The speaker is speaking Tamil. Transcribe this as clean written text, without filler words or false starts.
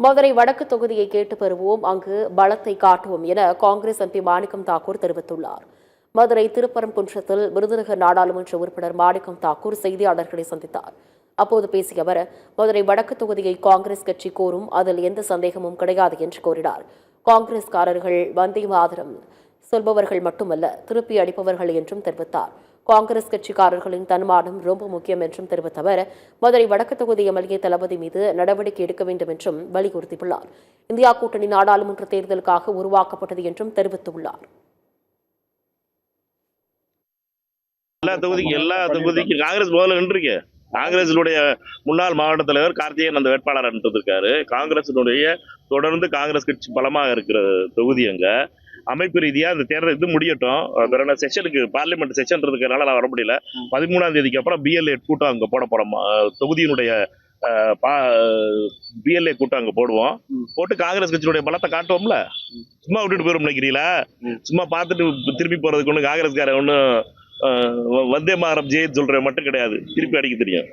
மதுரை வடக்கு தொகுதியை கேட்டு பெறுவோம், அங்கு பலத்தை காட்டுவோம் என காங்கிரஸ் எம்பி மாணிக்கம் தாக்கூர் தெரிவித்துள்ளார். மதுரை திருப்பரங்குன்றத்தில் விருதுநகர் நாடாளுமன்ற உறுப்பினர் மாணிக்கம் தாக்கூர் செய்தியாளர்களை சந்தித்தார். அப்போது பேசிய அவர், மதுரை வடக்கு தொகுதியை காங்கிரஸ் கட்சி கோரும், அதில் எந்த சந்தேகமும் கிடையாது என்று கூறினார். காங்கிரஸ்காரர்கள் வந்தே மாதரம் சொல்பவர்கள் மட்டுமல்ல, திருப்பி அடிப்பவர்கள் என்றும் தெரிவித்தார். காங்கிரஸ் கட்சிக்காரர்களின் தன்மானம் ரொம்ப முக்கியம் என்றும் தெரிவித்த அவர், மதுரை வடக்கு தொகுதி எம்எல்ஏ தளபதி மீது நடவடிக்கை எடுக்க வேண்டும் என்றும் வலியுறுத்தியுள்ளார். இந்தியா கூட்டணி நாடாளுமன்ற தேர்தலுக்காக உருவாக்கப்பட்டது என்றும் தெரிவித்துள்ளார். எல்லா தொகுதிக்கும் காங்கிரஸ் முதல்ல நின்றுருக்கு. காங்கிரசினுடைய முன்னாள் மாவட்ட தலைவர் கார்த்திகேயன் அந்த வேட்பாளர் இருக்காரு. காங்கிரசினுடைய தொடர்ந்து காங்கிரஸ் கட்சி பலமாக இருக்கிற தொகுதி அங்க அமைப்பு ரீதியா அந்த தேர்தல் இது முடியட்டும். செஷனுக்கு பார்லிமெண்ட் செஷன் இருக்கிறதுனால நான் வர முடியல. 13ஆம் தேதிக்கு அப்புறம் பிஎல்ஏ கூட்டம் அங்க போட போறோம். தொகுதியினுடைய பிஎல்ஏ கூட்டம் அங்க போடுவோம். போட்டு காங்கிரஸ் கட்சியினுடைய பலத்தை காட்டுவோம்ல. சும்மா விட்டுட்டு போயிரும் நினைக்கிறீங்களா? சும்மா பார்த்துட்டு திருப்பி போறதுக்கு ஒண்ணு காங்கிரஸ்கார ஒன்னும் வந்தே மாதரம் ஜெயின்னு சொல்ற மட்டும் கிடையாது. திருப்பி அடிக்க தெரியும்.